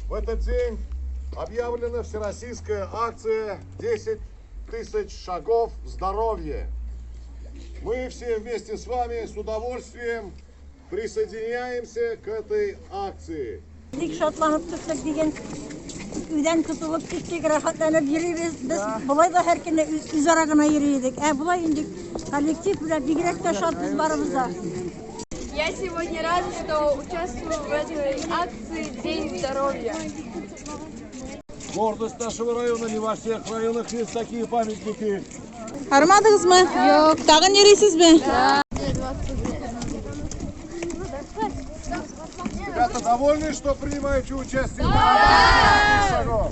В этот день объявлена всероссийская акция «10 тысяч шагов здоровья». Мы все вместе с вами с удовольствием присоединяемся к этой акции. Şartlanıp tutsak diyen üden tutulup gittik, rahatlanıp yürüyoruz. Biz bulay da herkese üz aragına yürüyorduk. Bulay indik коллектив bile bigrek de şart biz barımızda. Я сегодня рада, что участвую в этой акции «День здоровья». Гордость нашего района, не во всех районах есть такие памятники. Aramadınız mı? Yok. Dağın yerisiz mi? Ребята, довольны, что принимаете участие в 10 тысяч шагов?